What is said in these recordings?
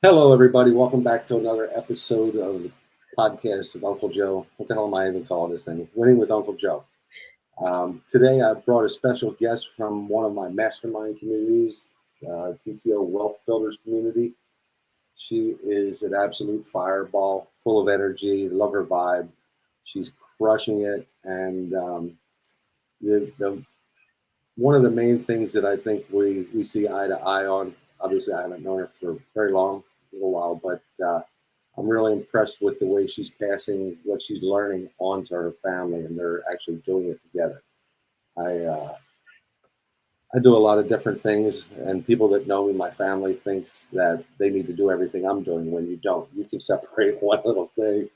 Hello, everybody. Welcome back to another episode of the podcast of Uncle Joe. What the hell am I even calling this thing? Winning with Uncle Joe. Today, I brought a special guest from one of my mastermind communities, TTO Wealth Builders Community. She is an absolute fireball, full of energy. Love her vibe. She's crushing it. And the one of the main things that I think we see eye to eye on. Obviously, I haven't known her for very long, a little while, but I'm really impressed with the way she's passing what she's learning on to her family, and they're actually doing it together. I uh, I do a lot of different things, and people that know me, my family, thinks that they need to do everything I'm doing. When you don't, you can separate one little thing.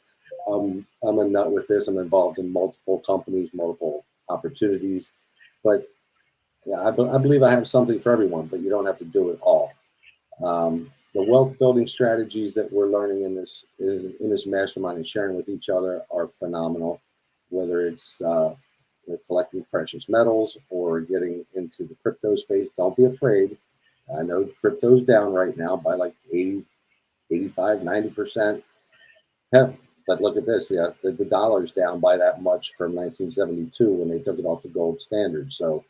I'm a nut with this. I'm involved in multiple companies, multiple opportunities, but yeah, I believe I have something for everyone, but you don't have to do it all. The wealth building strategies that we're learning in this mastermind and sharing with each other are phenomenal. Whether it's collecting precious metals or getting into the crypto space, don't be afraid. I know crypto's down right now by like 80, 85, 90%. Heck, but look at this. Yeah, the dollar's down by that much from 1972 when they took it off the gold standard. So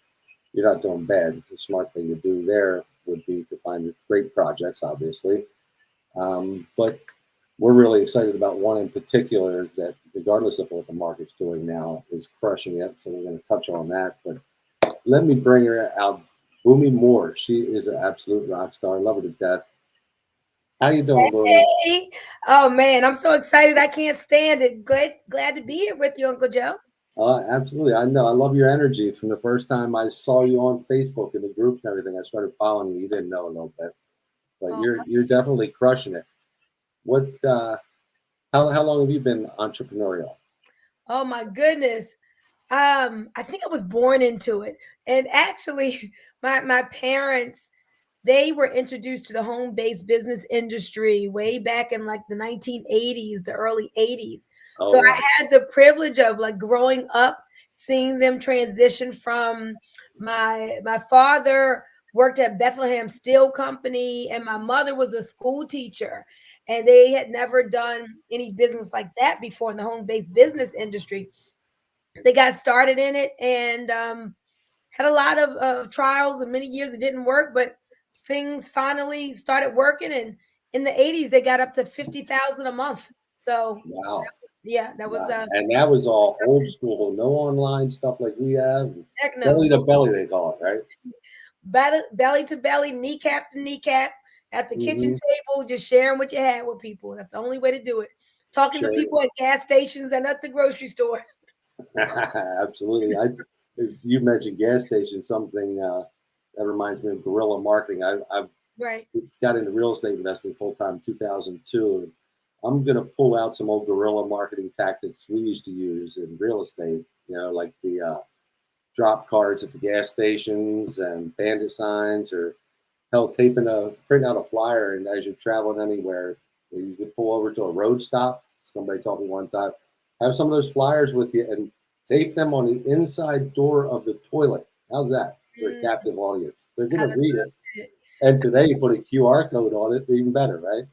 you're not doing bad. The smart thing to do there would be to find great projects, obviously. But we're really excited about one in particular that, regardless of what the market's doing now, is crushing it. So we're going to touch on that. But let me bring her out, Boomy Moore. She is an absolute rock star. I love her to death. How you doing, Boomy? Hey, oh man, I'm so excited. I can't stand it. Glad to be here with you, Uncle Joe. Absolutely. I know. I love your energy. From the first time I saw you on Facebook in the groups and everything, I started following you. You didn't know a little bit, but Oh, you're definitely crushing it. What? How long have you been entrepreneurial? oh my goodness. I think I was born into it. And actually, my parents, they were introduced to the home-based business industry way back in like the 1980s, the early 80s. Oh So I wow. had the privilege of like growing up, seeing them transition from my father worked at Bethlehem Steel Company, and my mother was a school teacher. And they had never done any business like that before in the home-based business industry. They got started in it and had a lot of trials and many years it didn't work, but things finally started working. And in the 80s, they got up to 50,000 a month. So Wow. yeah, that was And that was all old school, no online stuff like we have. heck Belly no. to belly, they call it, right? Belly to belly, kneecap to kneecap, at the kitchen Mm-hmm. table, just sharing what you had with people. That's the only way to do it. Talking to Sure. people at gas stations and at the grocery stores. Absolutely. You mentioned gas station, something that reminds me of guerrilla marketing. I've Right. got into real estate investing full time in 2002. I'm going to pull out some old guerrilla marketing tactics we used to use in real estate, like the drop cards at the gas stations and bandit signs, or hell, print out a flyer, and as you're traveling anywhere, you can pull over to a road stop. Somebody told me one time, have some of those flyers with you and tape them on the inside door of the toilet. How's that for a Mm, captive audience? They're I going to love read it. it. And today you put a QR code on it, even better, right?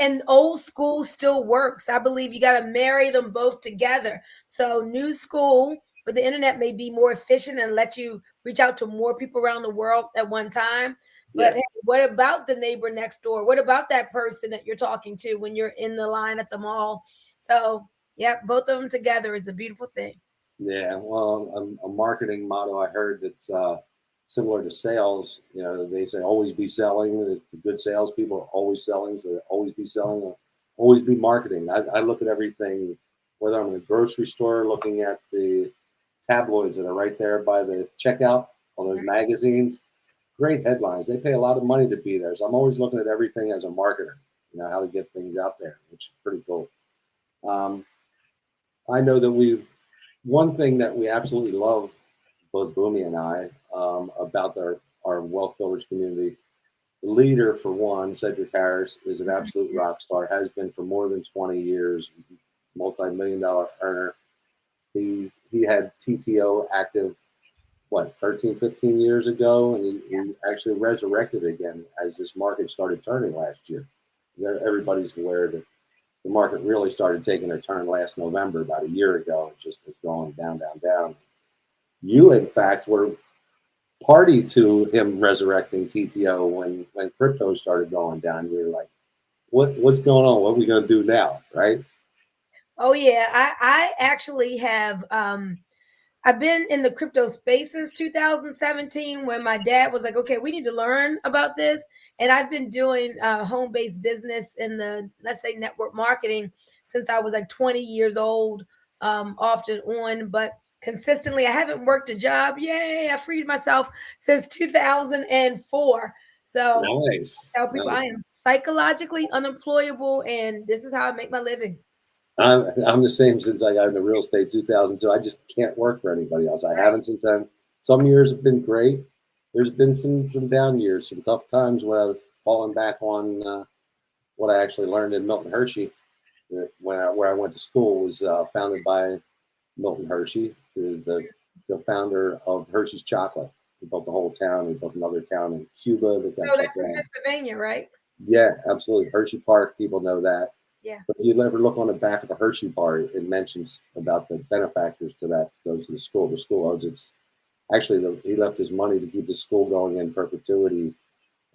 And old school still works. I believe you got to marry them both together. So new school, but the internet may be more efficient and let you reach out to more people around the world at one time. But Yeah, hey, what about the neighbor next door? What about that person that you're talking to when you're in the line at the mall? So yeah, both of them together is a beautiful thing. yeah. Well, a marketing motto I heard that's similar to sales. They say always be selling. The good salespeople are always selling, so they always be selling, always be marketing. I look at everything, whether I'm in the grocery store looking at the tabloids that are right there by the checkout, all those magazines. Great headlines. They pay a lot of money to be there, so I'm always looking at everything as a marketer. How to get things out there, which is pretty cool. Um, I know that one thing that we absolutely love, both Boomy and I, about our wealth builders community. The leader, for one, Cedric Harris, is an absolute rock star, has been for more than 20 years, multi-million dollar earner. He had TTO active what, 13, 15 years ago, and he actually resurrected again as this market started turning last year. Everybody's aware that the market really started taking a turn last November, about a year ago. It just has gone down, down, down. You, in fact, were party to him resurrecting TTO when crypto started going down. You were like, what's going on? What are we going to do now, right? Oh yeah, I actually have I've been in the crypto space since 2017 when my dad was like, okay, we need to learn about this. And I've been doing home-based business in the, let's say, network marketing since I was like 20 years old, off and on, but consistently. I haven't worked a job. Yay, I freed myself since 2004. So Nice. I tell people Nice. I am psychologically unemployable and this is how I make my living. I'm the same since I got into real estate 2002. I just can't work for anybody else. I haven't since then. Some years have been great. There's been some down years, some tough times where I've fallen back on what I actually learned in Milton Hershey. Where I went to school was founded by Milton Hershey, the founder of Hershey's Chocolate. He built the whole town. He built another town in Cuba that got So shut that's in down. Pennsylvania, right? Yeah, absolutely. Hershey Park, people know that. Yeah. But if you ever look on the back of a Hershey bar, it mentions about the benefactors to that goes to the school. The school owns it's actually he left his money to keep the school going in perpetuity.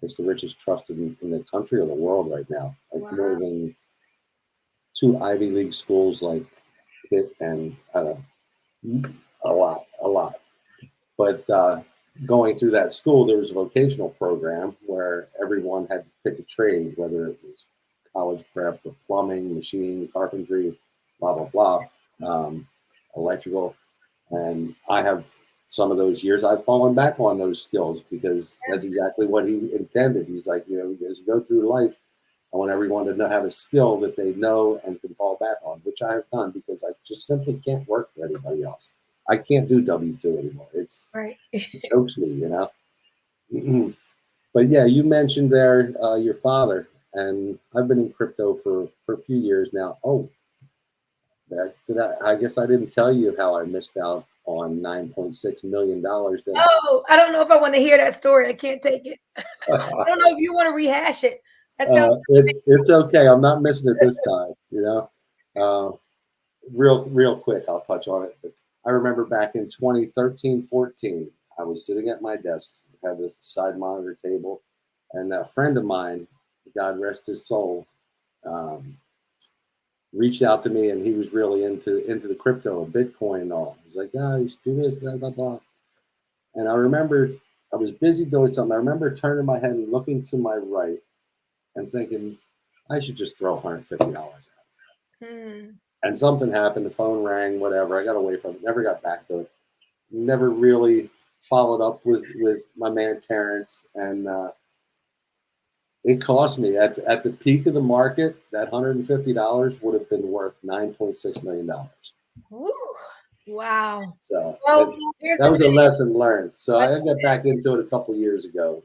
It's the richest trust in the country or the world right now. Like more Wow. than two Ivy League schools like Pitt and I don't know, a lot. But going through that school, there was a vocational program where everyone had to pick a trade, whether it was college prep or plumbing, machine, carpentry, blah, blah, blah, electrical. And I have some of those years, I've fallen back on those skills because that's exactly what he intended. He's like, as you go through life, I want everyone to have a skill that they know and can fall back on, which I have done because I just simply can't work for anybody else. I can't do W-2 anymore. It Right. chokes me. But yeah, you mentioned there your father, and I've been in crypto for a few years now. Oh, I guess I didn't tell you how I missed out on $9.6 million. Oh, I don't know if I want to hear that story. I can't take it. I don't know if you want to rehash it. That sounds It's okay. I'm not missing it this time. Uh, real quick, I'll touch on it. But I remember back in 2013, 14, I was sitting at my desk, had this side monitor table, and a friend of mine, God rest his soul, um, reached out to me, and he was really into the crypto and Bitcoin and all. He's like, "Yeah, you should do this, blah blah blah." And I remember I was busy doing something. I remember turning my head and looking to my right and thinking, I should just throw $150 out. Hmm. And something happened. The phone rang, whatever. I got away from it. Never got back to it. Never really followed up with my man Terrence. And it cost me at the peak of the market, that $150 would have been worth $9.6 million. Woo. Wow. So Well, here's that the was a thing. lesson learned. So I got back into it a couple years ago.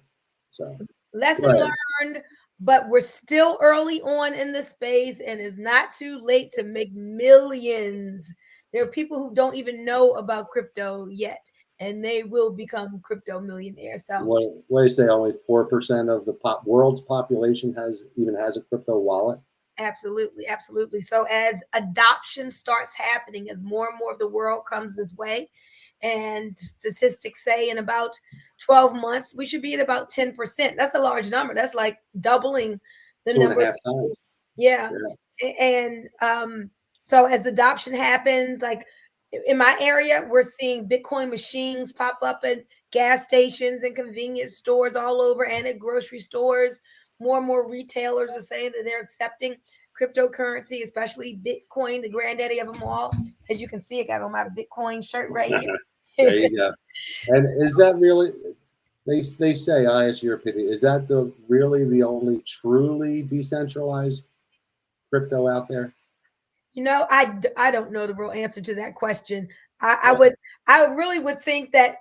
So go Lesson ahead. learned, but we're still early on in the space and it's not too late to make millions. There are people who don't even know about crypto yet, and they will become crypto millionaires. So What do you say? Only 4% of the world's population has a crypto wallet. absolutely, absolutely. So as adoption starts happening, as more and more of the world comes this way, and statistics say in about 12 months, we should be at about 10%. That's a large number. That's like doubling the Two and number a of half people. times. Yeah. Yeah. And so as adoption happens, like in my area, we're seeing Bitcoin machines pop up at gas stations and convenience stores all over and at grocery stores. More and more retailers are saying that they're accepting cryptocurrency, especially Bitcoin, the granddaddy of them all. As you can see, I got on my Bitcoin shirt right There here. you go. And is that really? They say, I ask your opinion. Is that really the only truly decentralized crypto out there? I don't know the real answer to that question. I really would think that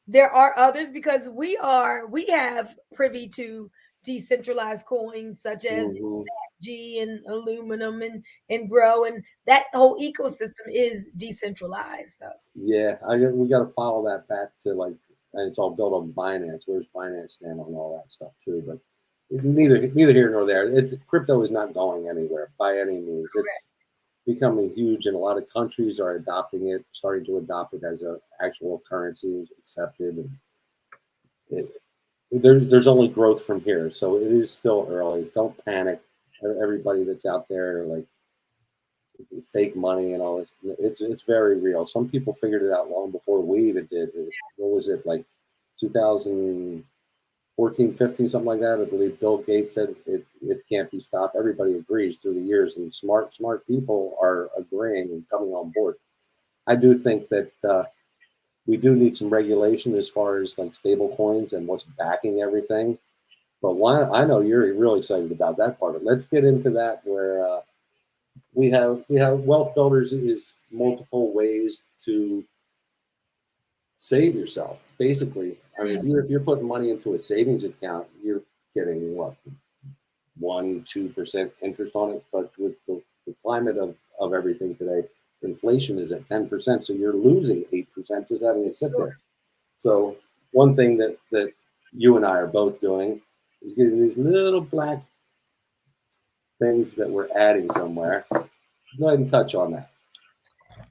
there are others because we have privy to decentralized coins such as Mhm. 5G and aluminum and grow. And that whole ecosystem is decentralized. So Yeah, we got to follow that back to like, and it's all built on Binance. Where's Binance stand on all that stuff too? But neither here nor there. It's crypto is not going anywhere by any means. It's becoming huge, and a lot of countries are adopting it, starting to adopt it as a actual currency, accepted. And it, there's only growth from here, so it is still early. Don't panic. Everybody that's out there, like fake money and all this, it's very real. Some people figured it out long before we even did. What was it, like 2014, 15, something like that? I believe Bill Gates said it can't be stopped. Everybody agrees through the years, and smart people are agreeing and coming on board. I do think that we do need some regulation as far as like stable coins and what's backing everything. But one, I know you're really excited about that part of it. Let's get into that where we have wealth builders is multiple ways to save yourself. Basically, I mean, if you're putting money into a savings account, you're getting what 1-2% interest on it. But with the climate of everything today, inflation is at 10%, so you're losing 8% just having it sit there. So one thing that you and I are both doing is getting these little black things that we're adding somewhere. Go ahead and touch on that.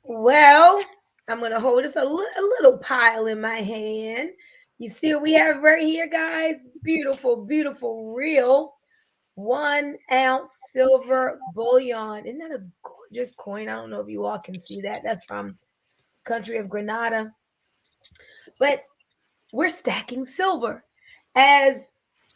well, I'm gonna hold this a little pile in my hand. You see what we have right here, guys? Beautiful, beautiful, real 1 ounce silver bullion. Isn't that a gorgeous coin? I don't know if you all can see that. That's from country of Grenada. But we're stacking silver. As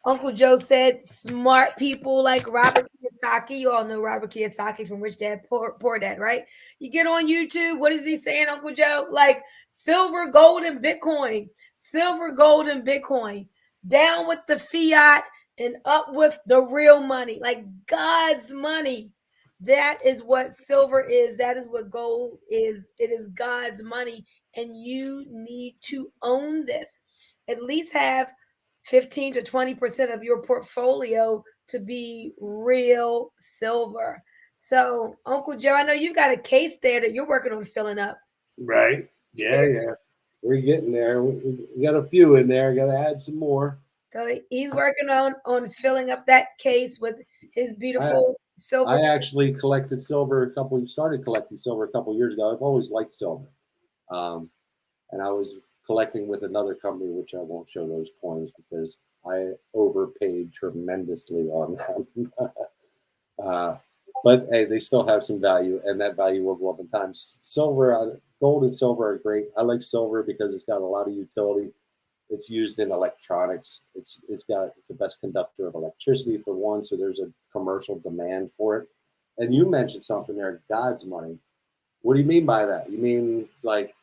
Uncle Joe said, smart people like Robert Kiyosaki. You all know Robert Kiyosaki from Rich Dad Poor Dad, right? You get on YouTube. What is he saying, Uncle Joe? Like silver, gold, and Bitcoin. Silver, gold, and Bitcoin. Down with the fiat and up with the real money, like God's money. That is what silver is. That is what gold is. It is God's money. And you need to own this. At least have 15 to 20% of your portfolio to be real silver. So, Uncle Joe, I know you've got a case there that you're working on filling up. Right. Yeah. We're getting there. We got a few in there. Got to add some more. So he's working on filling up that case with his I beautiful silver. I actually collected silver started collecting silver a couple years ago. I've always liked silver. Um, and I was collecting with another company, which I won't show those coins because I overpaid tremendously on them. uh, but hey, they still have some value, and that value will go up in time. Gold and silver are great. I like silver because it's got a lot of utility. It's used in electronics. It's the best conductor of electricity for one, so there's a commercial demand for it. And you mentioned something there, God's money. What do you mean by that? You mean like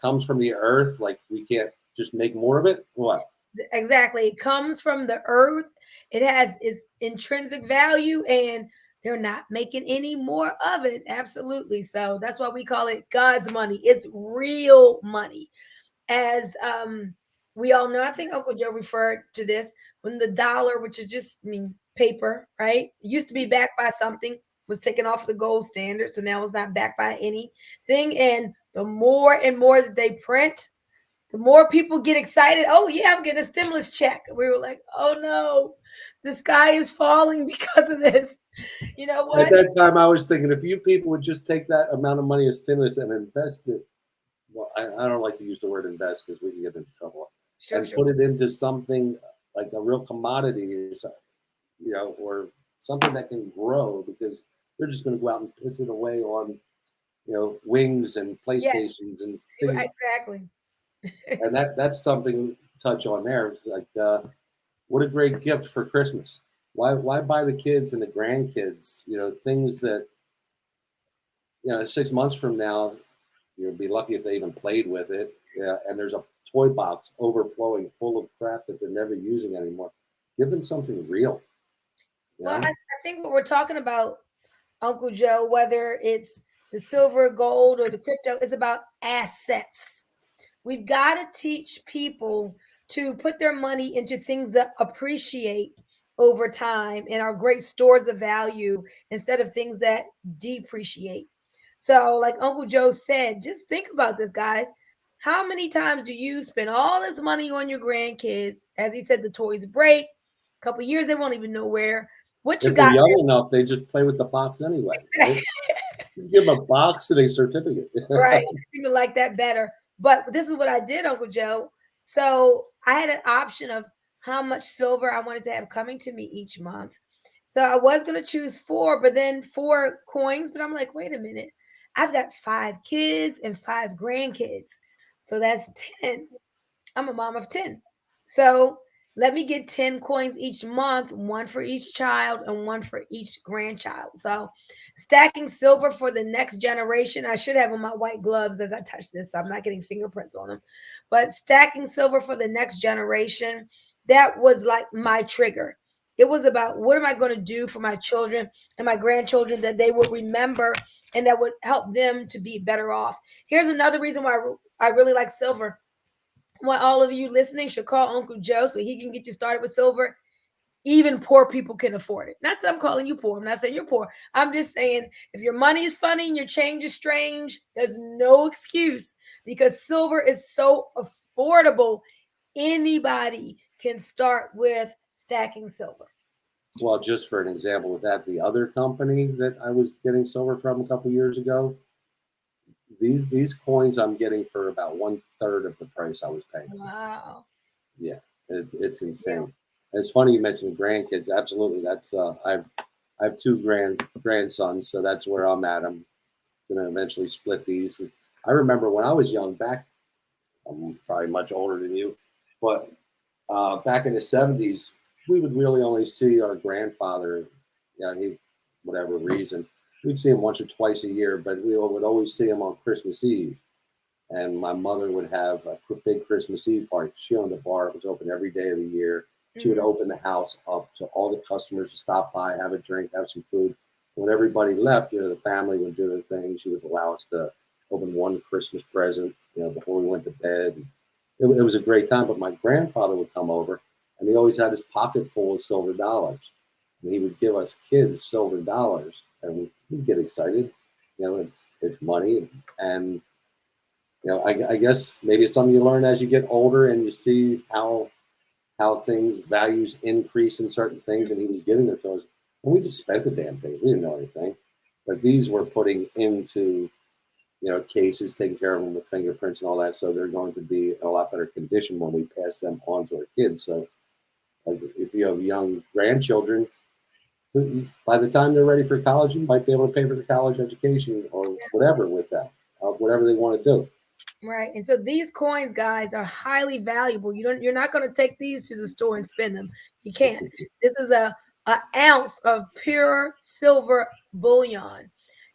comes from the earth, like we can't just make more of it? What? Exactly. It comes from the earth. It has its intrinsic value and they're not making any more of it. Absolutely. So that's why we call it God's money. It's real money. As we all know, I think Uncle Joe referred to this when the dollar, which is just, paper, right? It used to be backed by something, was taken off the gold standard. So now it's not backed by anything. And the more and more that they print, the more people get excited. Oh, yeah, I'm getting a stimulus check. We were like, oh no, the sky is falling because of this. You know At what? that time, I was thinking if you people would just take that amount of money as stimulus and invest it. Well, I don't like to use the word invest because we can get into trouble. Sure, And sure. put it into something like a real commodity or something, or something that can grow because they're just going to go out and piss it away on, wings and Yes, PlayStations and things. exactly. And that's something to touch on there. It's like, what a great gift for Christmas. Why buy the kids and the grandkids, things that, 6 months from now, you'll be lucky if they even played with it. Yeah, and there's a toy box overflowing full of crap that they're never using anymore. Give them something real. You Well, know? I think what we're talking about, Uncle Joe, whether it's the silver, gold, or the crypto, is about assets. We've got to teach people to put their money into things that appreciate over time and are great stores of value instead of things that depreciate. So, like Uncle Joe said, just think about this, guys. How many times do you spend all this money on your grandkids? As he said, the toys break. A couple years, they won't even know where. What you If they're got? young enough, they just play with the box anyway, right? Just give them a box and a certificate. Right. I seem to like that better. But this is what I did, Uncle Joe. So I had an option of how much silver I wanted to have coming to me each month. So I was going to choose four, but then four coins. But I'm like, wait a minute. I've got five kids and five grandkids. So that's 10. I'm a mom of 10. So let me get 10 coins each month, one for each child and one for each grandchild. So stacking silver for the next generation. I should have on my white gloves as I touch this, so I'm not getting fingerprints on them. But stacking silver for the next generation, that was like my trigger. It was about what am I going to do for my children and my grandchildren that they would remember and that would help them to be better off. Here's another reason why I really like silver, why all of you listening should call Uncle Joe so he can get you started with silver. Even poor people can afford it. Not that I'm calling you poor. I'm not saying you're poor. I'm just saying if your money is funny and your change is strange, there's no excuse because silver is so affordable. Anybody can start with stacking silver. Well, just for an example with that, the other company that I was getting silver from a couple years ago, these coins I'm getting for about 1/3 of the price I was paying. Wow. Yeah, it's Yeah. insane. And it's funny you mentioned grandkids. Absolutely, that's I have two grandsons, so that's where I'm at. I'm gonna eventually split these. I remember when I was young, back I'm probably much older than you, but back in the '70s, we would really only see our grandfather. Yeah, he whatever reason we'd see him once or twice a year, but we would always see him on Christmas Eve. And my mother would have a big Christmas Eve party. She owned a bar; it was open every day of the year. She would Mhm. open the house up to all the customers to stop by, have a drink, have some food. When everybody left, the family would do their thing. She would allow us to open one Christmas present, before we went to bed. It was a great time. But my grandfather would come over, and he always had his pocket full of silver dollars. And he would give us kids silver dollars, and we'd get excited. It's money, and I guess maybe it's something you learn as you get older and you see how things values increase in certain things. And he was giving it to us, and we just spent the damn thing. We didn't know anything, but these were putting into cases, taking care of them with fingerprints and all that, so they're going to be in a lot better condition when we pass them on to our kids. So, like, if you have young grandchildren, by the time they're ready for college, you might be able to pay for the college education or whatever with that, whatever they want to do. Right. And so these coins, guys, are highly valuable. You're not going to take these to the store and spend them. You can't. This is a ounce of pure silver bullion.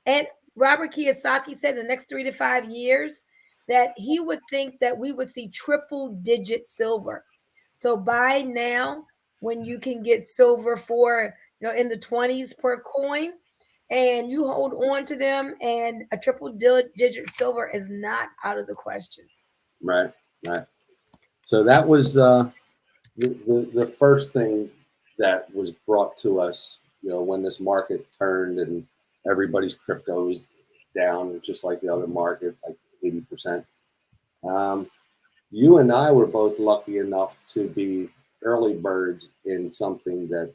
And Robert Kiyosaki said in the next 3 to 5 years that he would think that we would see triple digit silver. So by now, when you can get silver for, in the 20s per coin, and you hold on to them, and a triple digit silver is not out of the question. Right, right. So that was the first thing that was brought to us, when this market turned and everybody's crypto was down, just like the other market, like 80%. Um, you and I were both lucky enough to be early birds in something that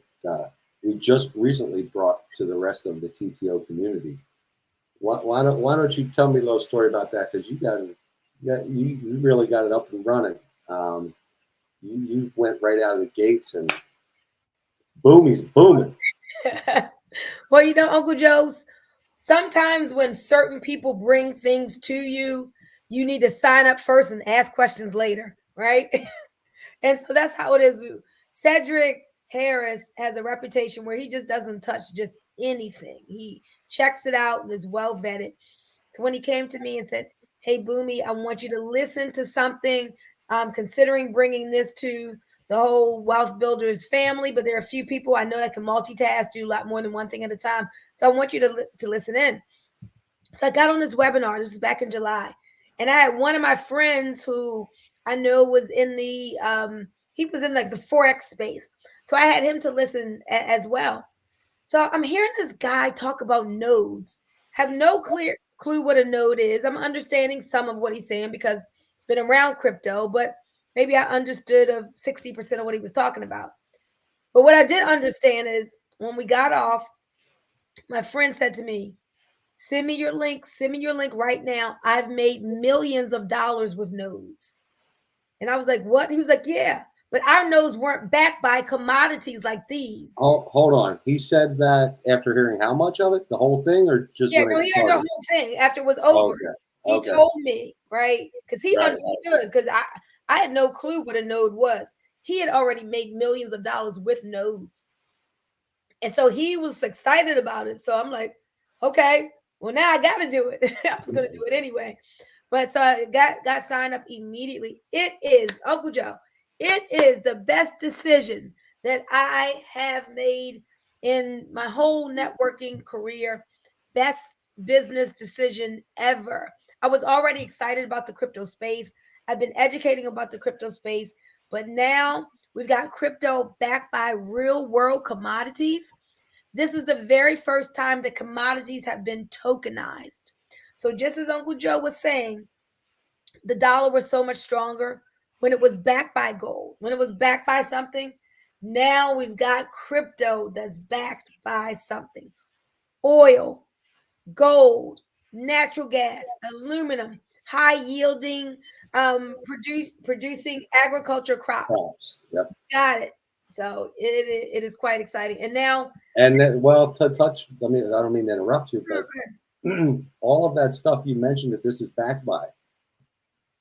we just recently brought to the rest of the TTO community. Why don't you tell me a little story about that? Because you really got it up and running. You went right out of the gates, and Bunmi's booming. Well, Uncle Joe's, sometimes when certain people bring things to you, you need to sign up first and ask questions later, right? And so that's how it is. Cedric Harris has a reputation where he just doesn't touch just anything. He checks it out and is well vetted. So when he came to me and said, "Hey, Bunmi, I want you to listen to something. I'm considering bringing this to the whole Wealth Builders family, but there are a few people I know that can multitask, do a lot more than one thing at a time. So I want you to listen in." So I got on this webinar. This was back in July. And I had one of my friends who I know was in the he was in like the Forex space. So I had him to listen as well. So I'm hearing this guy talk about nodes. Have no clear clue what a node is. I'm understanding some of what he's saying because I've been around crypto, but maybe I understood of 60% of what he was talking about. But what I did understand is when we got off, my friend said to me, send me your link, send me your link right now. I've made millions of dollars with nodes. And I was like, what? He was like, yeah. But our nodes weren't backed by commodities like these. Oh, hold on. He said that after hearing how much of it, the whole thing, or just Yeah, when no, it he heard the started? whole thing after it was over. Okay. He Okay. told me, right? Because he Right. understood, because I had no clue what a node was. He had already made millions of dollars with nodes. And so he was excited about it. So I'm like, okay, well, now I got to do it. I was going to do it anyway. But so I got signed up immediately. It is, Uncle Joe, it is the best decision that I have made in my whole networking career. Best business decision ever. I was already excited about the crypto space. I've been educating about the crypto space, but now we've got crypto backed by real world commodities. This is the very first time that commodities have been tokenized. So just as Uncle Joe was saying, the dollar was so much stronger when it was backed by gold, when it was backed by something. Now we've got crypto that's backed by something. Oil, gold, natural gas, aluminum, high yielding, producing agriculture crops. Yep. Got it. So it is quite exciting. And now, And then, well, to touch, I mean, I don't mean to interrupt you, but all of that stuff you mentioned that this is backed by,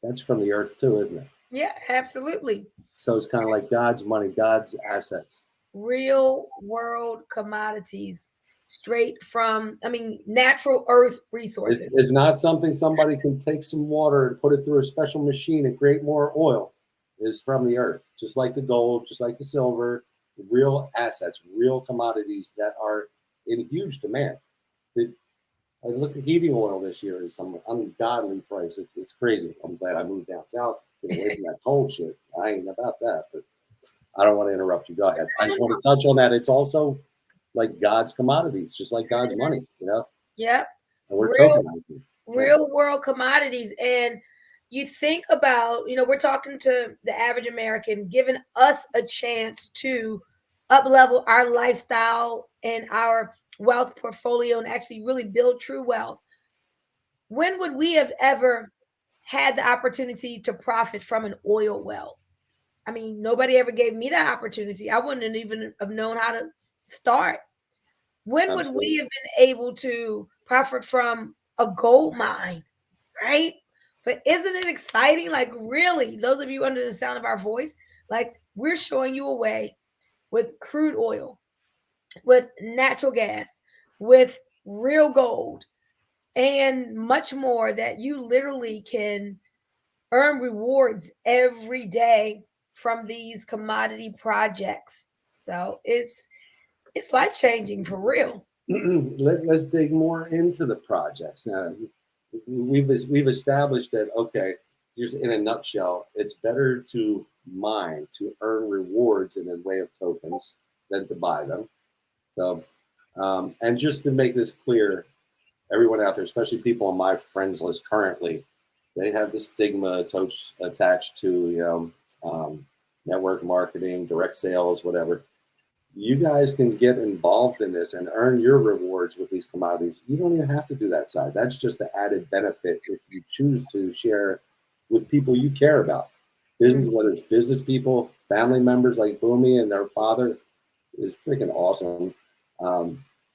that's from the earth too, isn't it? yeah, absolutely. So it's kind of like God's money, God's assets. Real world commodities straight from, natural earth resources. It's not something somebody can take some water and put it through a special machine and create more oil. It's from the earth, just like the gold, just like the silver, real assets, real commodities that are in huge demand. I look at heating oil this year is some ungodly price. It's crazy. I'm glad I moved down south, get away from that cold shit. I ain't about that, but I don't want to interrupt you. Go ahead. I just want to touch on that. It's also like God's commodities, just like God's money, Yep. and we're Real tokenizing. real world commodities. And you think about, we're talking to the average American, giving us a chance to up level our lifestyle and our wealth portfolio and actually really build true wealth. When would we have ever had the opportunity to profit from an oil well? I mean, nobody ever gave me that opportunity. I wouldn't even have known how to start. When would we Absolutely. have been able to profit from a gold mine, right? But isn't it exciting? Like, really, those of you under the sound of our voice, like, we're showing you a way with crude oil, with natural gas, with real gold, and much more that you literally can earn rewards every day from these commodity projects. So it's life changing for real. Let's dig more into the projects. Now, we've established that, okay, just in a nutshell, it's better to mine, to earn rewards in a way of tokens than to buy them. So, and just to make this clear, everyone out there, especially people on my friends list currently, they have the stigma attached to, network marketing, direct sales, whatever. You guys can get involved in this and earn your rewards with these commodities. You don't even have to do that side. That's just the added benefit if you choose to share with people you care about. Business, whether it's business people, family members like Bunmi and their father is freaking awesome.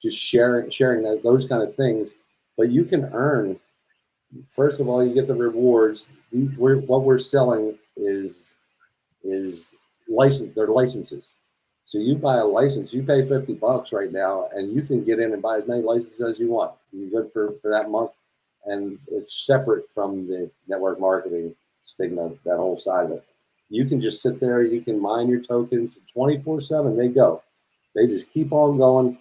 Just sharing those kind of things. But you can earn. First of all, you get the rewards. What we're selling is license. They're licenses. So you buy a license, you pay $50 right now, and you can get in and buy as many licenses as you want. You're good for that month, and it's separate from the network marketing stigma, that whole side of it. You can just sit there, you can mine your tokens 24/7. They go, they just keep on going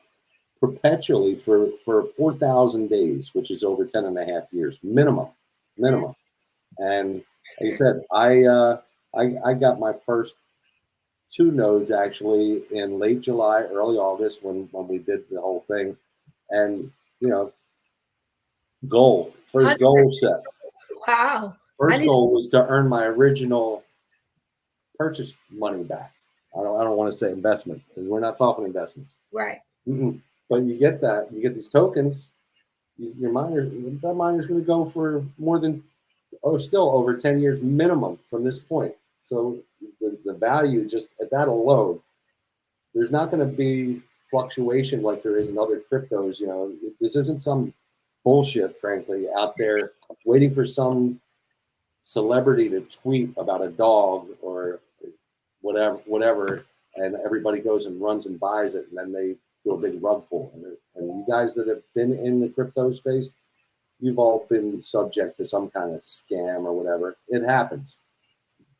perpetually for 4,000 days, which is over 10 and a half years minimum. And like I said, I got my first two nodes actually in late July, early August when we did the whole thing, and you know, first goal 100%. set. Wow. I First need goal was to earn my original purchase money back. I don't want to say investment because we're not talking investments. right. Mm-mm. But you get that. You get these tokens. Your miner, that miner's going to go for more than, still over 10 years minimum from this point. So the value just at that alone, there's not going to be fluctuation like there is in other cryptos. You know, this isn't some bullshit, frankly, out there waiting for some celebrity to tweet about a dog or whatever, and everybody goes and runs and buys it, and then they do a big rug pull. And you guys that have been in the crypto space, you've all been subject to some kind of scam or whatever. It happens.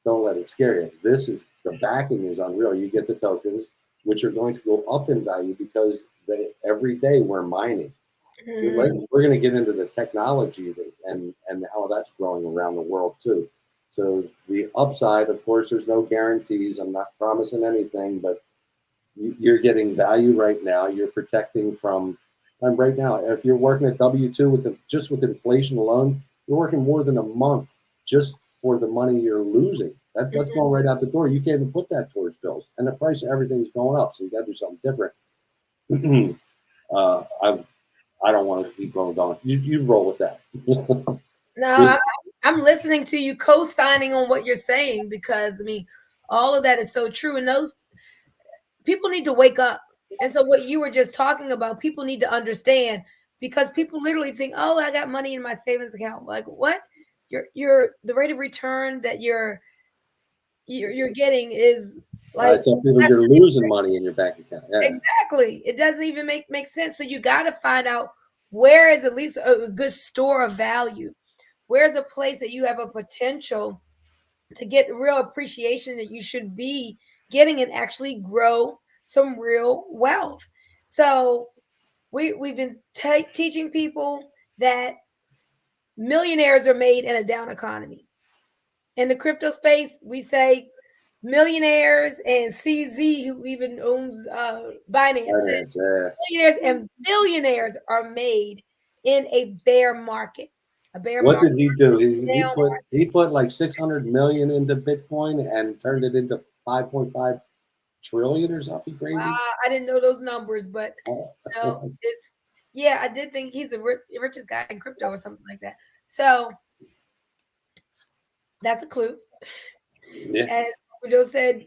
Don't let it scare you. The backing is unreal. You get the tokens, which are going to go up in value because every day we're mining. Mhm. We're going to get into the technology and how that's growing around the world too. So the upside, of course, there's no guarantees. I'm not promising anything, but you're getting value right now. You're protecting from, and right now, if you're working at W-2 just with inflation alone, you're working more than a month just for the money you're losing. That's going right out the door. You can't even put that towards bills, and the price of everything's going up. So you got to do something different. I don't want to keep going on. You roll with that. No, I'm listening to you, co-signing on what you're saying, because I mean, all of that is so true. And those people need to wake up. And so what you were just talking about, people need to understand, because people literally think, "Oh, I got money in my savings account." Like, what? Your the rate of return that you're getting is I like, tell people you're losing money in your bank account. Yeah. exactly. It doesn't even make sense. So you got to find out where is at least a good store of value. Where's a place that you have a potential to get real appreciation that you should be getting and actually grow some real wealth. So we've been teaching people that millionaires are made in a down economy. In the crypto space, we say millionaires, and CZ, who even owns Binance, said Yeah. millionaires and billionaires are made in a bear market. A bear What market, did he do? down. He put like 600 million into Bitcoin and turned it into 5.5 trillion or something crazy. I didn't know those numbers, but Uh, no, it's yeah, I did think he's the richest guy in crypto or something like that. So that's a clue. yeah. As Joe said,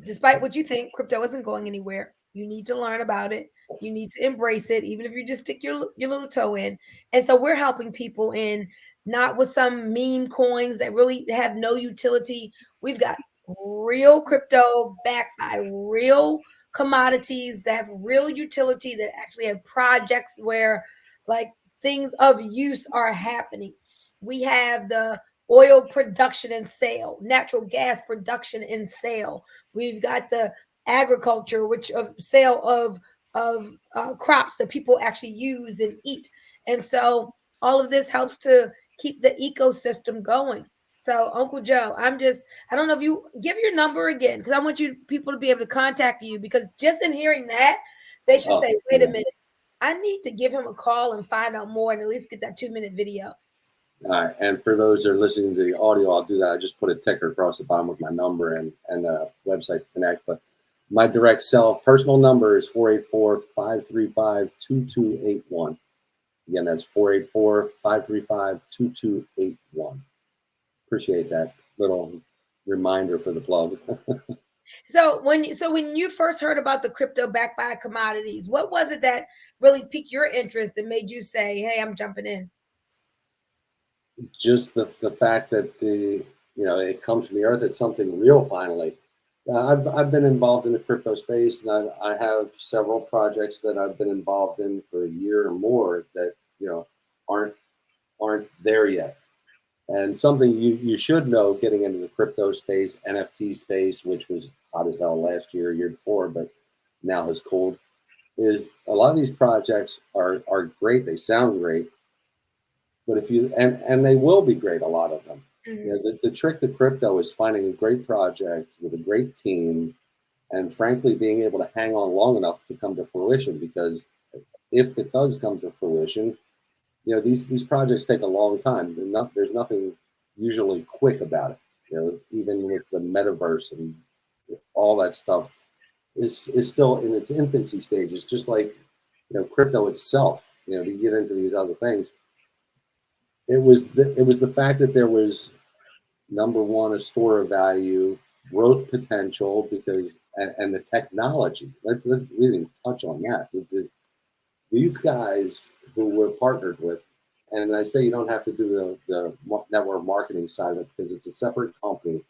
despite what you think, crypto isn't going anywhere. You need to learn about it. You need to embrace it, even if you just stick your little toe in. And so we're helping people in, not with some meme coins that really have no utility. We've got real crypto backed by real commodities that have real utility, that actually have projects where like things of use are happening. We have the oil production and sale, natural gas production and sale. We've got the agriculture, which of sale of crops that people actually use and eat. And so all of this helps to keep the ecosystem going. So Uncle Joe, I don't know if you give your number again, because I want you people to be able to contact you, because just in hearing that, they should Oh, say, wait a yeah. minute, I need to give him a call and find out more and at least get that 2-minute video. All right. And for those that are listening to the audio, I'll do that. I just put a ticker across the bottom with my number and a website to connect. But my direct personal number is 484-535-2281. Again, that's 484-535-2281. Appreciate that little reminder for the plug. So when you first heard about the crypto backed by commodities, what was it that really piqued your interest and made you say, "Hey, I'm jumping in"? Just the fact that it comes from the earth. It's something real finally. I've been involved in the crypto space, and I have several projects that I've been involved in for a year or more that aren't aren't there yet. And something you should know getting into the crypto space, NFT space, which was hot as hell last year before, but now has cooled, is a lot of these projects are great. They sound great, but if you and they will be great, a lot of them. Mhm. The trick to crypto is finding a great project with a great team, and frankly, being able to hang on long enough to come to fruition. Because if it does come to fruition, these projects take a long time. There's nothing usually quick about it. Even with the metaverse and all that stuff is still in its infancy stages. Just like crypto itself. To get into these other things, it was the fact that there was number one a store of value, growth potential, because and the technology. We didn't touch on that. These guys who we're partnered with, and I say you don't have to do the network marketing side of it because it's a separate company,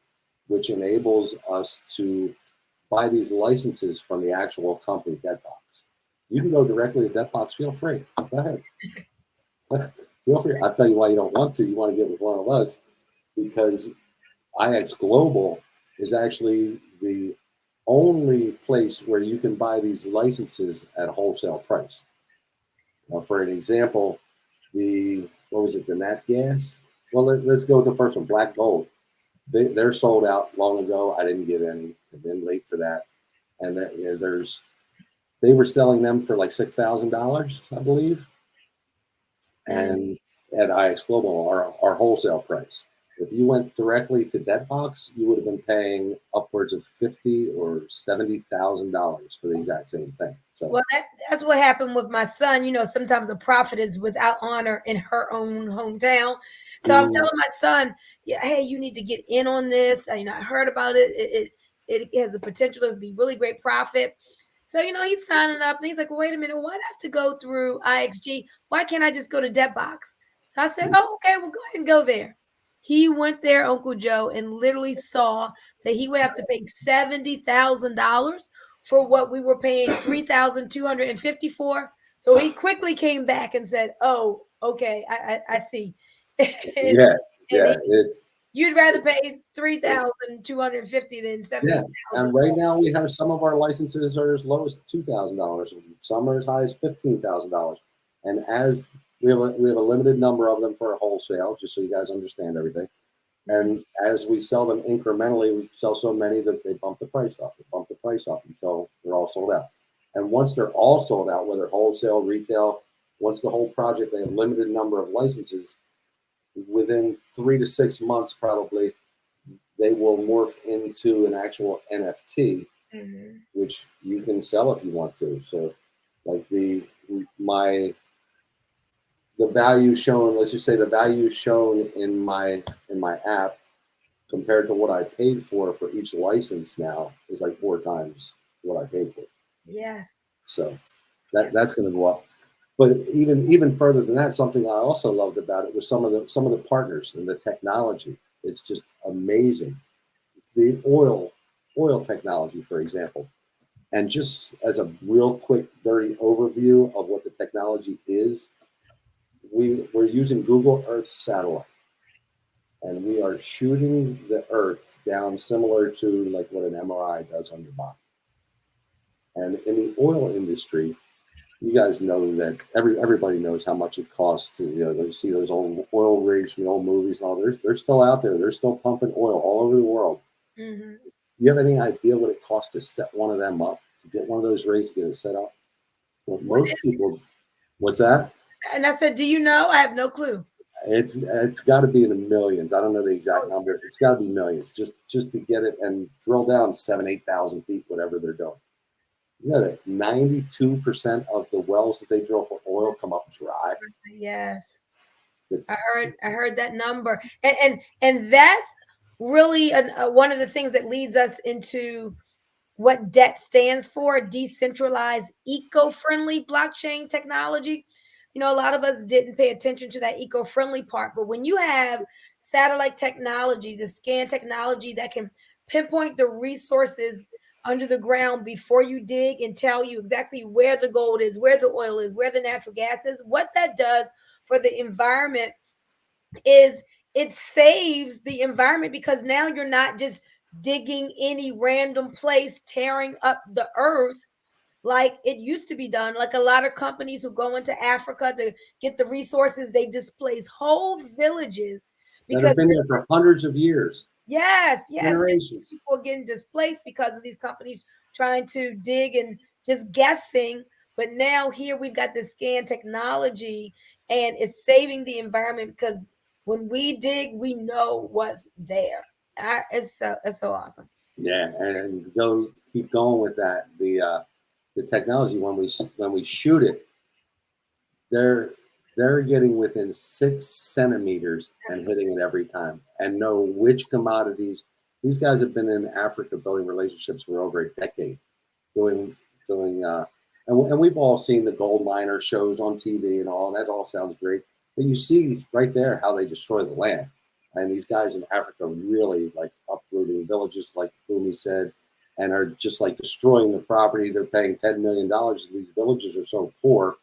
which enables us to buy these licenses from the actual company, Deadbox. You can go directly to Deadbox. Feel free. Go ahead. Feel free. I'll tell you why you don't want to. You want to get with one of us because IX Global is actually the only place where you can buy these licenses at wholesale price. Now, for an example, what was it, the Nat Gas? Well, let's go with the first one, Black Gold. They're sold out long ago. I didn't get any. I've been late for that. And they were selling them for like $6,000, I believe, and at IX Global, our wholesale price. If you went directly to Deadbox, you would have been paying upwards of $50,000 or $70,000 for the exact same thing. So, Well, that's what happened with my son. Sometimes a prophet is without honor in her own hometown. So I'm telling my son, yeah, hey, you need to get in on this. I heard about it. It has a potential to be really great profit. So, he's signing up and he's like, well, wait a minute, why do I have to go through IXG? Why can't I just go to Debtbox? So I said, oh, okay, well, go ahead and go there. He went there, Uncle Joe, and literally saw that he would have to pay $70,000 for what we were paying 3,250 for. So he quickly came back and said, "Oh, okay, I see." and, yeah, and yeah, it's you'd rather pay 3,250 than yeah. 70,000. And right now we have some of our licenses are as low as $2,000. Some are as high as $15,000. And as we have a limited number of them for a wholesale, just so you guys understand everything. And as we sell them incrementally, we sell so many that they bump the price up. They bump the price up until they're all sold out. And once they're all sold out, whether wholesale, retail, once the whole project, they have a limited number of licenses, within 3 to 6 months, probably, they will morph into an actual NFT, which you can sell if you want to. So, like my the value shown, let's just say the value shown in my app compared to what I paid for each license now is like 4 times what I paid for. Yes. So that's going to go up. But even further than that, something I also loved about it was some of the partners and the technology. It's just amazing. The oil technology, for example. And just as a real quick, dirty overview of what the technology is, we're using Google Earth satellite, and we are shooting the Earth down similar to like what an MRI does on your body. And in the oil industry, you guys know that everybody knows how much it costs to see those old oil rigs from the old movies and all. They're still out there. They're still pumping oil all over the world. Mm-hmm. You have any idea what it costs to set one of them up, to get one of those rigs, to get it set up? Well, most people, what's that? And I said, do you know? I have no clue. It's got to be in the millions. I don't know the exact number. It's got to be millions just to get it and drill down 7,000-8,000 feet, whatever they're doing. You know that 92% of the wells that they drill for oil come up dry. Yes. It's, I heard that number. And that's really one of the things that leads us into what DET stands for, decentralized eco-friendly blockchain technology. A lot of us didn't pay attention to that eco-friendly part, but when you have satellite technology, the scan technology that can pinpoint the resources under the ground before you dig and tell you exactly where the gold is, where the oil is, where the natural gas is, what that does for the environment is it saves the environment, because now you're not just digging any random place, tearing up the earth like it used to be done. Like a lot of companies who go into Africa to get the resources, they displace whole villages that because have been there for hundreds of years, yes, generations. people are getting displaced because of these companies trying to dig and just guessing. But now here we've got this scan technology, and it's saving the environment because when we dig, we know what's there. It's so awesome. Yeah, and go keep going with that. The technology when we shoot it, they're they're getting within 6 centimeters and hitting it every time, and know which commodities. These guys have been in Africa building relationships for over a decade, doing doing. And we've all seen the gold miner shows on TV and all, and that all sounds great. But you see right there how they destroy the land, and these guys in Africa really like uprooting villages, like Bunmi said, and are just like destroying the property. They're paying $10 million. These villages are so poor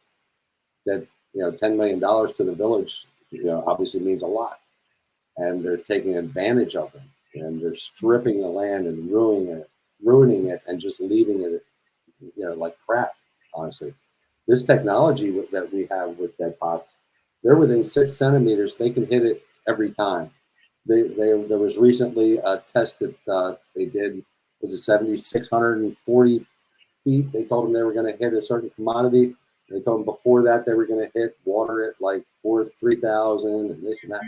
that $10 million to the village, obviously means a lot, and they're taking advantage of them, and they're stripping the land and ruining it, and just leaving it, like crap. Honestly, this technology that we have with dead pops, they're within 6 centimeters. They can hit it every time. There was recently a test that they did. Was it 7,640 feet? They told them they were going to hit a certain commodity. They told them before that they were going to hit water at like 3,000 and this and that.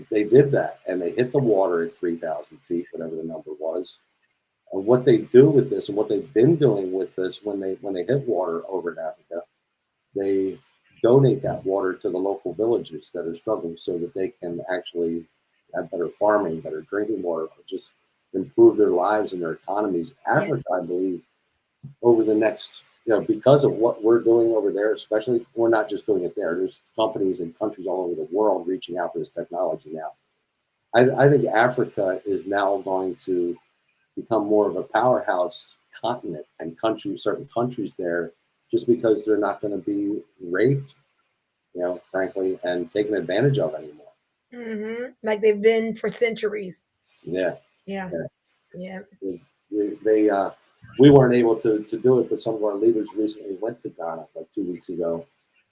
They did that, and they hit the water at 3,000 feet, whatever the number was. And what they do with this, and what they've been doing with this, when they hit water over in Africa, they donate that water to the local villages that are struggling, so that they can actually have better farming, better drinking water, just improve their lives and their economies. Africa, I believe, over the next, because of what we're doing over there, especially, we're not just doing it there. There's companies and countries all over the world reaching out for this technology now. I think Africa is now going to become more of a powerhouse continent, and certain countries there, just because they're not going to be raped, frankly, and taken advantage of anymore. Like they've been for centuries. Yeah. Yeah. Yeah. We weren't able to do it, but some of our leaders recently went to Ghana like 2 weeks ago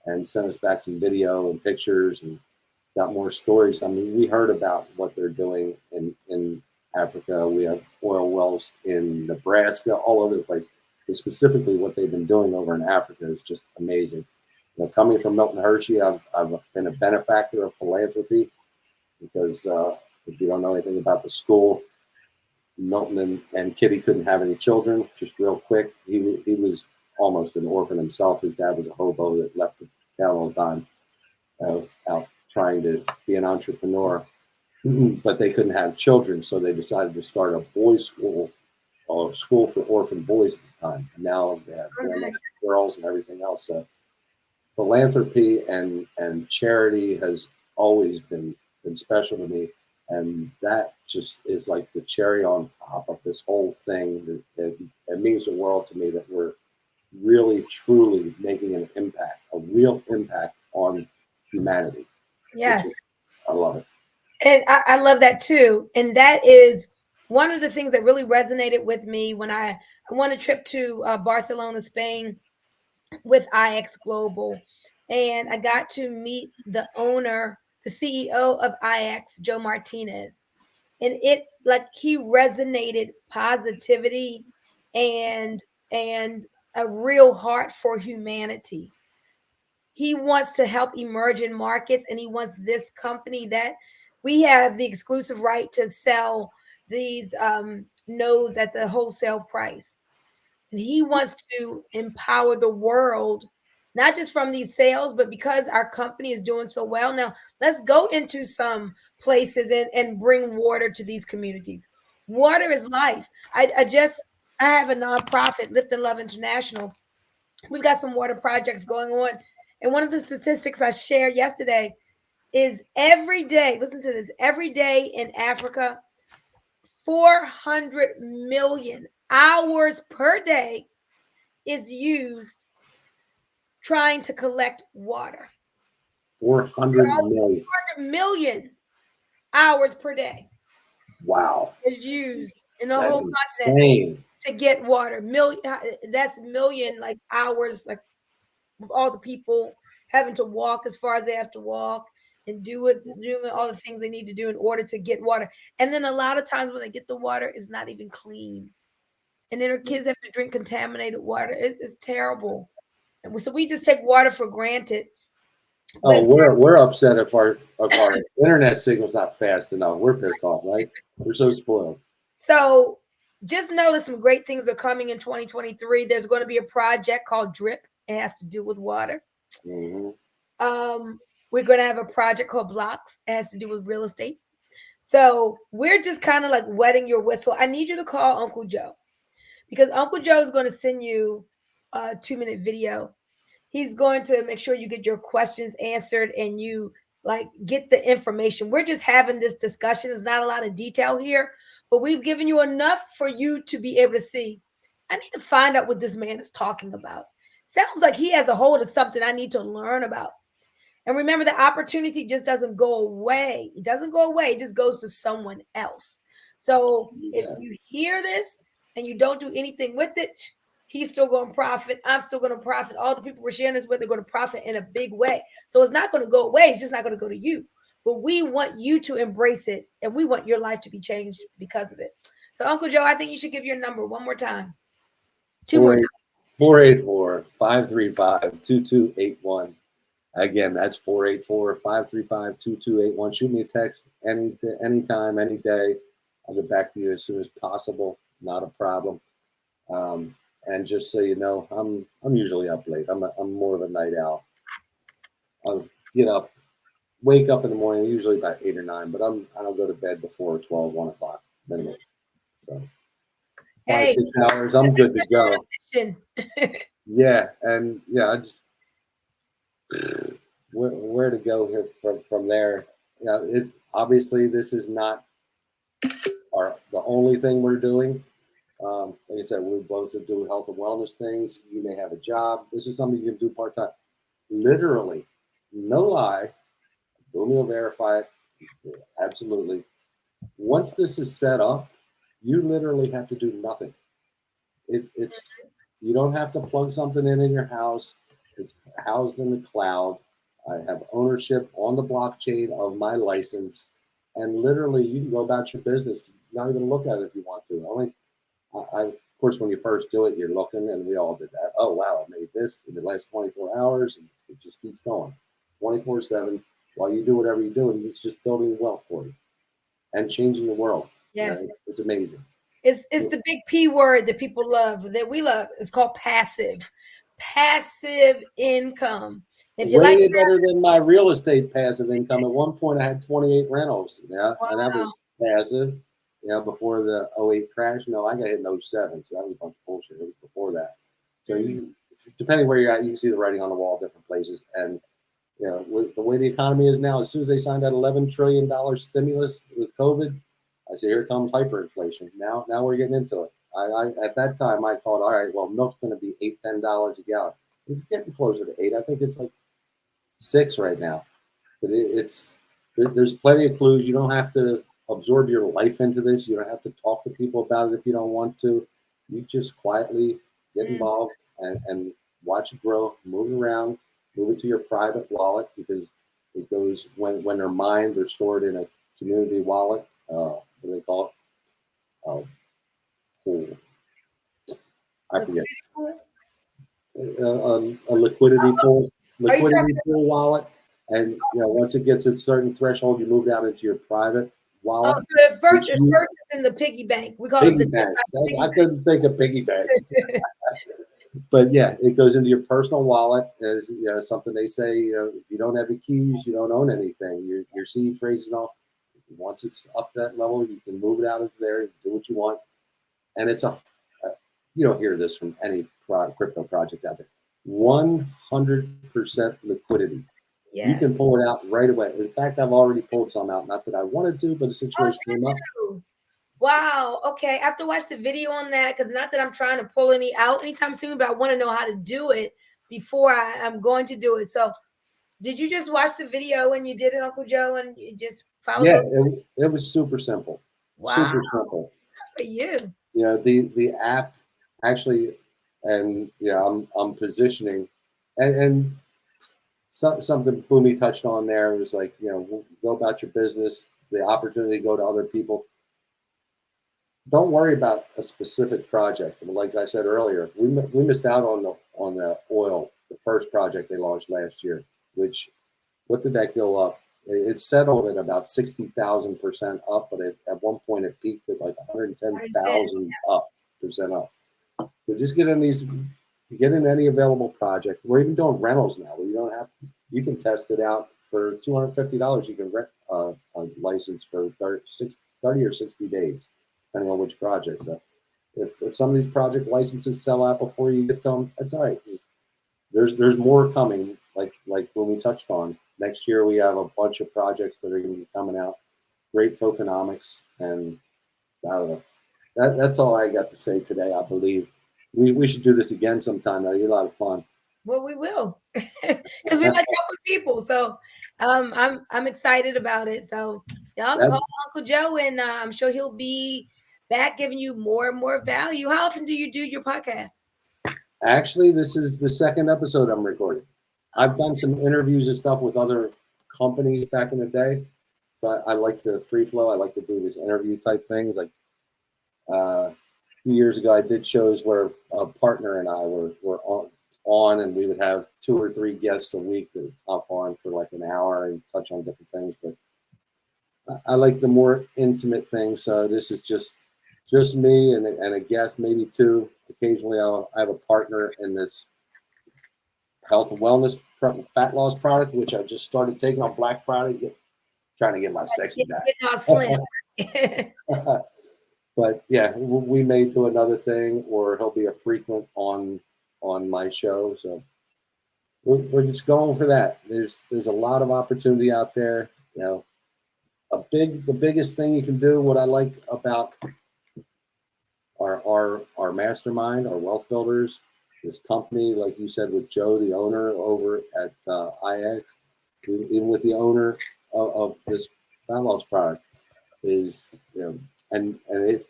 and sent us back some video and pictures and got more stories. I mean, we heard about what they're doing in Africa. We have oil wells in Nebraska, all over the place. But specifically, what they've been doing over in Africa is just amazing. Coming from Milton Hershey, I've been a benefactor of philanthropy, because if you don't know anything about the school, Milton and Kitty couldn't have any children. Just real quick, he was almost an orphan himself. His dad was a hobo that left the town all the time, out trying to be an entrepreneur. But they couldn't have children, so they decided to start a boys' school, or school for orphan boys at the time. And now they have girls and everything else. So philanthropy and charity has always been special to me, and that just is like the cherry on top of this whole thing. It means the world to me that we're really truly making an impact, a real impact on humanity. Yes. I love it. And I love that too. And that is one of the things that really resonated with me when I went a trip to Barcelona, Spain with IX Global. And I got to meet the owner, the CEO of IX, Joe Martinez. And it, like, he resonated positivity and a real heart for humanity. He wants to help emerging markets, and he wants this company that we have the exclusive right to sell these nodes at the wholesale price. And he wants to empower the world, not just from these sales, but because our company is doing so well. Now, let's go into some places and bring water to these communities. Water is life. I have a nonprofit, Lift and Love International. We've got some water projects going on. And one of the statistics I shared yesterday is every day, listen to this, every day in Africa, 400 million hours per day is used trying to collect water. 400 million. 400 million hours per day. Wow. Is used in the That's whole continent to get water. That's million like hours, like with all the people having to walk as far as they have to walk, and doing all the things they need to do in order to get water. And then a lot of times when they get the water, it's not even clean. And then our kids have to drink contaminated water. It's terrible. And so we just take water for granted. Oh, But we're upset if our internet signal's not fast enough. We're pissed off, right? We're so spoiled. so just know that some great things are coming in 2023. There's going to be a project called Drip. It has to do with water. Mm-hmm. We're going to have a project called Blocks. It has to do with real estate. So we're just kind of like wetting your whistle. I need you to call Uncle Joe because Uncle Joe is going to send you a 2-minute video. He's going to make sure you get your questions answered and you like get the information. We're just having this discussion. There's not a lot of detail here, but we've given you enough for you to be able to see. I need to find out what this man is talking about. Sounds like he has a hold of something I need to learn about. And remember, the opportunity just doesn't go away. It doesn't go away. It just goes to someone else. So if you hear this and you don't do anything with it, he's still going to profit. I'm still going to profit. All the people we're sharing this with are going to profit in a big way. So it's not going to go away. It's just not going to go to you. But we want you to embrace it, and we want your life to be changed because of it. So, Uncle Joe, I think you should give your number one more time. 2 more times. 484-535-2281. Again, that's 484-535-2281. Shoot me a text anytime, any day. I'll get back to you as soon as possible. Not a problem. And just so you know, I'm usually up late. I'm more of a night owl. I'll wake up in the morning, usually about 8 or 9, but I don't go to bed before 12, 1 o'clock minimum. So 5-6 hours, I'm good to go. Yeah, and yeah, I just where to go here from there. It's obviously this is not the only thing we're doing. Like I said, we both do health and wellness things. You may have a job. This is something you can do part time. Literally, no lie. Bunmi will verify it. Absolutely. Once this is set up, you literally have to do nothing. It's you don't have to plug something in your house. It's housed in the cloud. I have ownership on the blockchain of my license, and literally you can go about your business. Not even look at it if you want to. Of course, when you first do it, you're looking, and we all did that. Oh wow, I made this in the last 24 hours, and it just keeps going, 24/7. While you do whatever you're doing, it's just building wealth for you and changing the world. Yes, it's amazing. It's the big P word that people love, that we love. It's called passive income. If you Way better than my real estate passive income. At one point, I had 28 rentals. Yeah, wow. And that was passive. Before the 08 crash. No, I got hit in 07, so that was a bunch of bullshit. It was before that. So you, depending where you're at, you can see the writing on the wall, different places. And with the way the economy is now, as soon as they signed that $11 trillion stimulus with COVID, I say here comes hyperinflation. Now we're getting into it. I at that time I thought, all right, well, milk's going to be $8-10 a gallon. It's getting closer to 8. I think it's like 6 right now. But there's plenty of clues. You don't have to absorb your life into this. You don't have to talk to people about it if you don't want to. You just quietly get involved and watch it grow, move it around, move it to your private wallet, because it goes when they're mined, they're stored in a community wallet. What do they call it? Pool. I forget. A liquidity pool. Liquidity pool wallet. And once it gets a certain threshold, you move it out into your private wallet. Oh, so at first it's in the piggy bank. We call it the bank. I couldn't think of piggy bank. But yeah, it goes into your personal wallet. As something they say, if you don't have the keys, you don't own anything. Your seed phrase and all. Once it's up that level, you can move it out into there, do what you want. And it's you don't hear this from any crypto project out there. 100% liquidity. Yes. You can pull it out right away. In fact, I've already pulled some out. Not that I wanted to, but the situation came up. Wow. Okay. I have to watch the video on that, because not that I'm trying to pull any out anytime soon, but I want to know how to do it before I'm going to do it. So did you just watch the video and you did it, Uncle Joe, and you just followed? Yeah, it was super simple. Wow. Super simple. Good for you. The app actually, and I'm positioning, and something Bunmi touched on there was like, go about your business, the opportunity to go to other people. Don't worry about a specific project. Like I said earlier, we missed out on the oil, the first project they launched last year. Which, what did that go up? It settled at about 60,000% up, but at one point it peaked at like 110,000 percent up. So just get in any available project. We're even doing rentals now. You can test it out for $250. You can rent a license for 30 or 60 days, depending on which project. So if some of these project licenses sell out before you get to them, that's all right. There's more coming. Like when we touched on next year, we have a bunch of projects that are going to be coming out. Great tokenomics, and I don't know. That's all I got to say today. I believe we should do this again sometime. That'd be a lot of fun. Well, we will, because we like helping people. So I'm excited about it. So y'all call Uncle Joe, and I'm sure he'll be back giving you more and more value. How often do you do your podcast? Actually, this is the second episode I'm recording. I've done some interviews and stuff with other companies back in the day. So I like the free flow. I like to do these interview type things. Like a few years ago, I did shows where a partner and I were on, and we would have 2 or 3 guests a week that would hop on for like an hour and touch on different things. But I like the more intimate things. So this is just me and a guest, maybe 2. Occasionally, I have a partner in this health and wellness fat loss product, which I just started taking on Black Friday, trying to get my sexy back. But yeah, we may do another thing, or he'll be a frequent on my show. So we're just going for that. There's a lot of opportunity out there. The biggest thing you can do, what I like about our mastermind, our wealth builders, this company, like you said, with Joe, the owner over at IX, even with the owner of this fat loss product, is and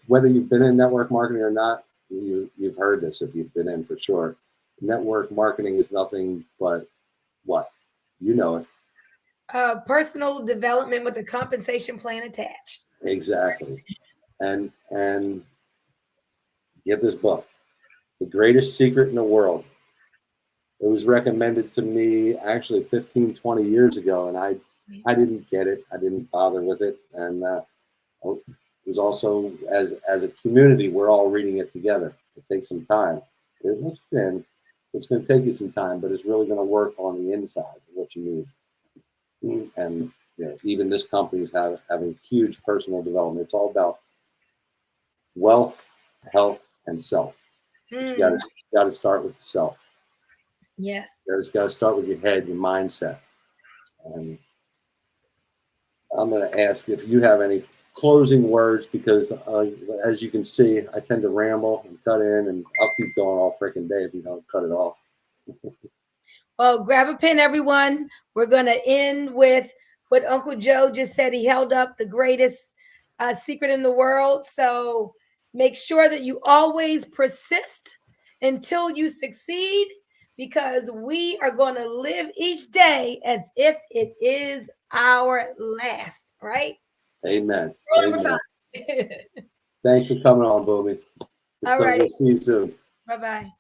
whether you've been in network marketing or not, you've heard this if you've been in for sure. Network marketing is nothing but what? You know it. Personal development with a compensation plan attached. Exactly. And get this book, The Greatest Secret in the World. It was recommended to me actually 15, 20 years ago, and I didn't get it. I didn't bother with it. And it was also, as a community, we're all reading it together. It takes some time. It looks thin. It's going to take you some time, but it's really going to work on the inside, what you need. And even this company is having huge personal development. It's all about wealth, health, and self. You got to start with the self. Yes. It's got to start with your head, your mindset. And I'm going to ask if you have any closing words, because as you can see, I tend to ramble and cut in, and I'll keep going all freaking day if you don't cut it off. Well, grab a pen, everyone. We're going to end with what Uncle Joe just said. He held up the greatest secret in the world. So make sure that you always persist until you succeed, because we are going to live each day as if it is our last, right? Amen. Amen. Thanks for coming on, Bunmi. All right. See you soon. Bye-bye.